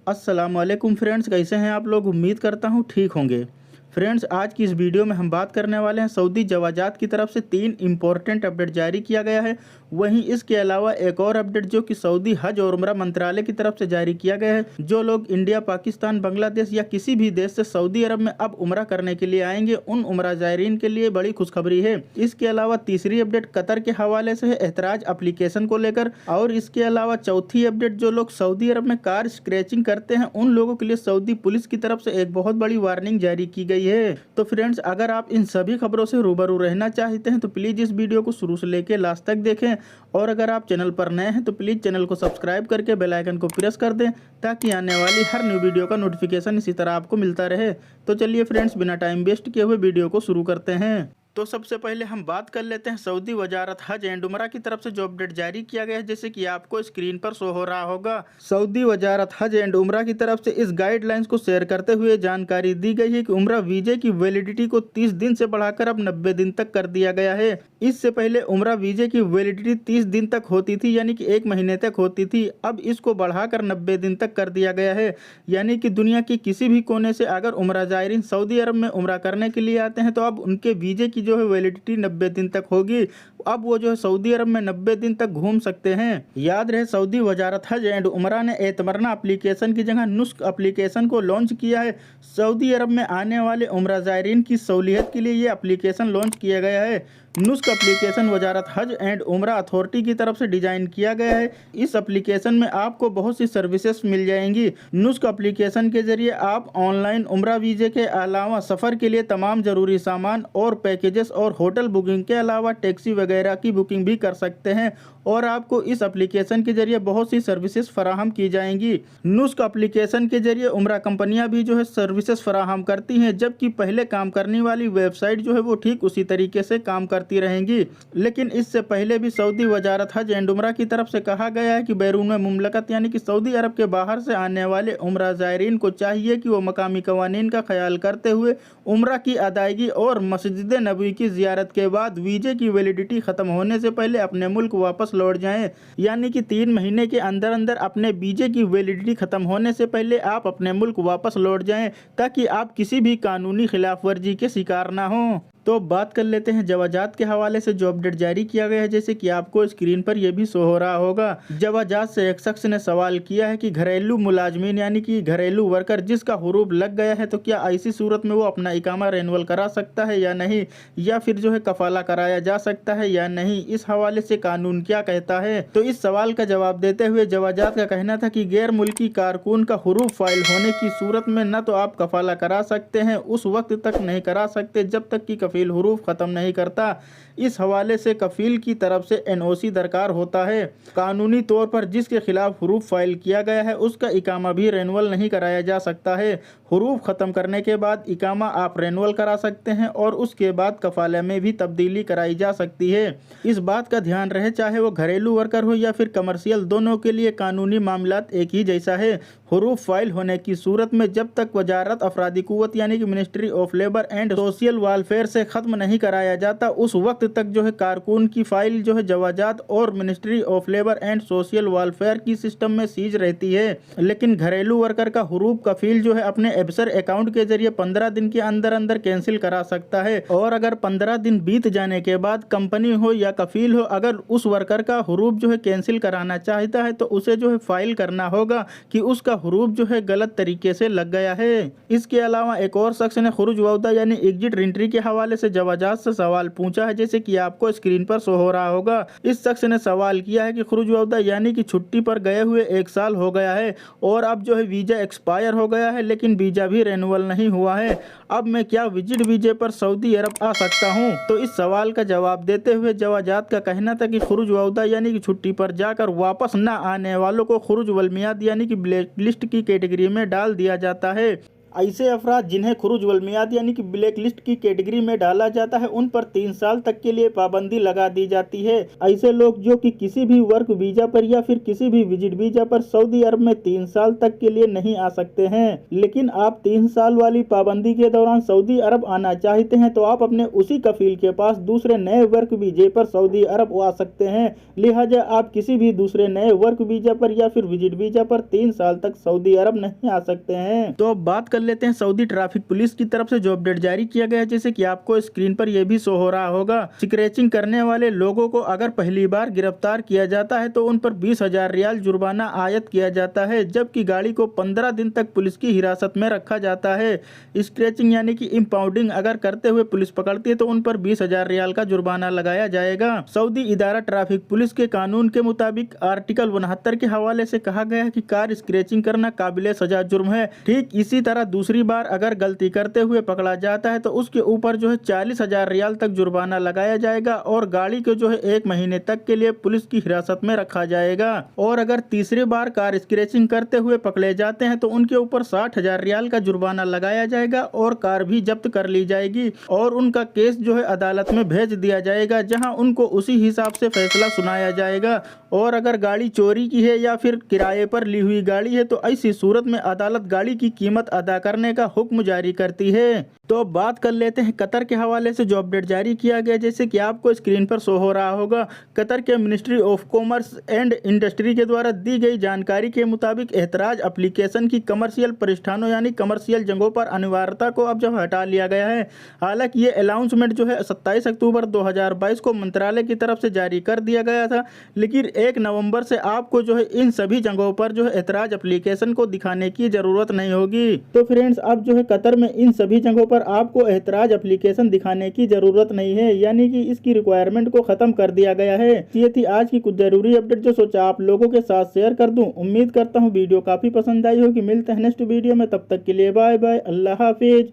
अस्सलाम वालेकुम फ्रेंड्स, कैसे हैं आप लोग। उम्मीद करता हूँ ठीक होंगे। फ्रेंड्स, आज की इस वीडियो में हम बात करने वाले हैं सऊदी जवाजात की तरफ से 3 इम्पोर्टेंट अपडेट जारी किया गया है। वहीं इसके अलावा एक और अपडेट जो कि सऊदी हज और उम्रा मंत्रालय की तरफ से जारी किया गया है। जो लोग इंडिया, पाकिस्तान, बांग्लादेश या किसी भी देश से सऊदी अरब में अब उम्रा करने के लिए आएंगे, उन उम्रा ज़ायरीन के लिए बड़ी खुशखबरी है। इसके अलावा तीसरी अपडेट कतर के हवाले से है एतराज एप्लीकेशन को लेकर। और इसके अलावा चौथी अपडेट जो लोग सऊदी अरब में कार स्क्रैचिंग करते हैं उन लोगों के लिए सऊदी पुलिस की तरफ से एक बहुत बड़ी वार्निंग जारी की गई है। तो फ्रेंड्स, अगर आप इन सभी खबरों से रूबरू रहना चाहते हैं तो प्लीज इस वीडियो को शुरू से लेकर लास्ट तक देखें। और अगर आप चैनल पर नए हैं तो प्लीज चैनल को सब्सक्राइब करके बेल आइकन को प्रेस कर दें ताकि आने वाली हर न्यू वीडियो का नोटिफिकेशन इसी तरह आपको मिलता रहे। तो चलिए फ्रेंड्स, बिना टाइम वेस्ट किए हुए वीडियो को शुरू करते हैं। तो सबसे पहले हम बात कर लेते हैं सऊदी वजारत हज एंड उमरा की तरफ से जो अपडेट जारी किया गया है, जैसे कि आपको स्क्रीन पर शो हो रहा होगा। सऊदी वजारत हज एंड उमरा की तरफ से इस गाइडलाइंस को शेयर करते हुए जानकारी दी गई है कि उमरा वीजे की वैलिडिटी को 30 दिन से बढ़ाकर अब 90 दिन तक कर दिया गया है। इससे पहले उमरा वीजे की वैलिडिटी 30 दिन तक होती थी, यानी कि 1 महीने तक होती थी। अब इसको बढ़ाकर 90 दिन तक कर दिया गया है। यानी कि दुनिया के किसी भी कोने से अगर उमरा ज़ायरीन सऊदी अरब में उमरा करने के लिए आते हैं तो अब उनके वीजे की जो है वैलिडिटी 90 दिन तक होगी। अब वो जो है सऊदी अरब में 90 दिन तक घूम सकते हैं। याद रहे, सऊदी वजारत हज एंड उमरा ने एतमरना एप्लीकेशन की जगह नुस्क एप्लीकेशन को लॉन्च किया है। सऊदी अरब में आने वाले उमरा ज़ायरीन की सहूलियत के लिए ये एप्लीकेशन लॉन्च किया गया है। नुस्क एप्लीकेशन वजारत हज एंड उमरा अथॉरिटी की तरफ से डिजाइन किया गया है। इस एप्लीकेशन में आपको बहुत सी सर्विसेज मिल जाएंगी। नुस्क एप्लीकेशन के जरिए आप ऑनलाइन उमरा वीजे के अलावा सफ़र के लिए तमाम ज़रूरी सामान और पैकेजेस और होटल बुकिंग के अलावा टैक्सी वगैरह की बुकिंग भी कर सकते हैं। और आपको इस एप्लीकेशन के जरिए बहुत सी सर्विसेज फराहम की जाएंगी। नुस्क एप्लीकेशन के जरिए उमरा कंपनियां भी जो है सर्विसेज फराहम करती हैं, जबकि पहले काम करने वाली वेबसाइट जो है वो ठीक उसी तरीके से काम करती रहेंगी। लेकिन इससे पहले भी सऊदी वजारत हज एंड उमरा की तरफ से कहा गया है कि बैरून मुमलकत यानी कि सऊदी अरब के बाहर से आने वाले उमरा ज़ायरीन को चाहिए कि वो मकामी कवानीन का ख्याल करते हुए उमरा की अदायगी और मस्जिद नबवी की ज़ियारत के बाद वीजे की वैलिडिटी ख़त्म होने से पहले अपने मुल्क वापस लौट जाएं। यानी कि 3 महीने के अंदर अंदर अपने वीजे की वैलिडिटी खत्म होने से पहले आप अपने मुल्क वापस लौट जाएं, ताकि आप किसी भी कानूनी खिलाफ वर्जी के शिकार ना हों। तो बात कर लेते हैं जवाजात के हवाले से जो अपडेट जारी किया गया है, जैसे कि आपको स्क्रीन पर यह भी शो हो रहा होगा। जवाजात से एक शख्स ने सवाल किया है कि घरेलू मुलाजमीन यानी कि घरेलू वर्कर जिसका हुरूब लग गया है, तो क्या ऐसी सूरत में वो अपना इकामा रेनुअल करा सकता है या नहीं, या फिर जो है कफाला कराया जा सकता है या नहीं। इस हवाले से कानून क्या कहता है, तो इस सवाल का जवाब देते हुए जवाजात का कहना था कि गैर मुल्की कारकुन का हुरूब फाइल होने की सूरत में न तो आप कफाला करा सकते हैं, उस वक्त तक नहीं करा सकते जब तक कि कफील हुरूफ ख़त्म नहीं करता। इस हवाले से कफील की तरफ से एनओसी दरकार होता है। कानूनी तौर पर जिसके खिलाफ हुरूफ फाइल किया गया है उसका इकामा भी रेनुअल नहीं कराया जा सकता है। हुरूफ ख़त्म करने के बाद इकामा आप रेनुअल करा सकते हैं और उसके बाद कफाले में भी तब्दीली कराई जा सकती है। इस बात का ध्यान रहे, चाहे वो घरेलू वर्कर हो या फिर कमर्शियल, दोनों के लिए कानूनी मामलात एक ही जैसा है। हुरूफ फाइल होने की सूरत में जब तक वजारत अफरादी कुव्वत यानी कि ministry of labour and social welfare से ख़त्म नहीं कराया जाता, उस वक्त तक जो है कारकुन की फाइल जो है जवाजात और ministry of labour and social welfare की सिस्टम में सीज रहती है। लेकिन घरेलू वर्कर का हुरूफ कफील जो है अपने एब्सर अकाउंट के जरिए 15 दिन के अंदर अंदर कैंसिल करा सकता है। और अगर 15 दिन बीत जाने के बाद कंपनी हो या कफील हो, अगर उस वर्कर का हुरूफ जो है कैंसिल कराना चाहता है तो उसे जो है फाइल करना होगा कि उसका हुरूफ जो है गलत तरीके से लग गया है। इसके अलावा एक और शख्स ने खुरूज वौदा यानी एग्जिट रिंट्री के हवाले से जवाजात से सवाल पूछा है, जैसे कि आपको स्क्रीन पर शो हो रहा होगा। इस शख्स ने सवाल किया है कि खुरूज वौदा यानी कि छुट्टी पर गए हुए 1 साल हो गया है और अब जो है वीजा एक्सपायर हो गया है, लेकिन वीजा भी रेनुअल नहीं हुआ है। अब मैं क्या विजिट वीजे पर सऊदी अरब आ सकता हूँ? तो इस सवाल का जवाब देते हुए जवाजात का कहना था कि खुरूज वौदा यानी कि छुट्टी पर जाकर वापस न आने वालों को खुरूज वलमियाद यानी कि ब्लैक लिस्ट की कैटेगरी में डाल दिया जाता है। ऐसे अफराद जिन्हें खुरूज वलमियात यानी कि ब्लैक लिस्ट की कैटेगरी में डाला जाता है उन पर 3 साल तक के लिए पाबंदी लगा दी जाती है। ऐसे लोग जो कि किसी भी वर्क वीजा पर या फिर किसी भी विजिट वीजा पर सऊदी अरब में 3 साल तक के लिए नहीं आ सकते हैं। लेकिन आप 3 साल वाली पाबंदी के दौरान सऊदी अरब आना चाहते हैं तो आप अपने उसी कफील के पास दूसरे नए वर्क वीजे पर सऊदी अरब आ सकते हैं। लिहाजा आप किसी भी दूसरे नए वर्क वीजा पर या फिर विजिट वीजा पर 3 साल तक सऊदी अरब नहीं आ सकते हैं। तो अब बात कर लेते हैं सऊदी ट्रैफिक पुलिस की तरफ से जो अपडेट जारी किया गया है, जैसे कि आपको स्क्रीन पर यह भी शो हो रहा होगा। स्क्रैचिंग करने वाले लोगों को अगर पहली बार गिरफ्तार किया जाता है तो उन पर 20,000 रियाल जुर्माना आयद किया जाता है, जबकि गाड़ी को 15 दिन तक पुलिस की हिरासत में रखा जाता है। स्क्रैचिंग यानी कि इंपाउंडिंग अगर करते हुए पुलिस पकड़ती है तो उन पर 20,000 रियाल का जुर्माना लगाया जाएगा। सऊदी इदारा ट्रैफिक पुलिस के कानून के मुताबिक आर्टिकल 69 के हवाले से कहा गया है कि कार स्क्रैचिंग करना काबिले सजा जुर्म है। ठीक इसी तरह दूसरी बार अगर गलती करते हुए पकड़ा जाता है तो उसके ऊपर 40,000 रियाल तक जुर्माना लगाया जाएगा और गाड़ी को 1 महीने तक के लिए पुलिस की हिरासत में रखा जाएगा। और अगर तीसरी बार कार स्क्रैचिंग करते हुए पकड़े जाते हैं तो उनके ऊपर 60,000 रियाल का जुर्माना लगाया जाएगा और कार भी जब्त कर ली जाएगी और उनका केस अदालत में भेज दिया जाएगा, जहां उनको उसी हिसाब से फैसला सुनाया जाएगा। और अगर गाड़ी चोरी की है या फिर किराए पर ली हुई गाड़ी है तो ऐसी सूरत में अदालत गाड़ी की कीमत अदा करने का हुक्म जारी करती है। तो अब बात कर लेते हैं कतर के हवाले से जो अपडेट जारी किया गया, जैसे कि आपको स्क्रीन पर शो हो रहा होगा। कतर के ministry of commerce and industry के द्वारा दी गई जानकारी के मुताबिक एतराज एप्लीकेशन की कमर्शियल प्रतिष्ठानों यानी कमर्शियल जगहों पर अनिवार्यता को अब हटा लिया गया है। हालांकि ये अनाउंसमेंट 27 अक्टूबर 2022 को मंत्रालय की तरफ से जारी कर दिया गया था, लेकिन 1 नवंबर से आपको इन सभी जगहों पर एतराज एप्लीकेशन को दिखाने की जरूरत नहीं होगी। तो फ्रेंड्स अब कतर में इन सभी जगहों पर आपको एतराज एप्लीकेशन दिखाने की जरूरत नहीं है, यानी कि इसकी रिक्वायरमेंट को खत्म कर दिया गया है। ये थी आज की कुछ जरूरी अपडेट जो सोचा आप लोगों के साथ शेयर कर दूं। उम्मीद करता हूं वीडियो काफी पसंद आई होगी। मिलते हैं नेक्स्ट वीडियो में, तब तक के लिए बाय बाय, अल्लाह हाफिज।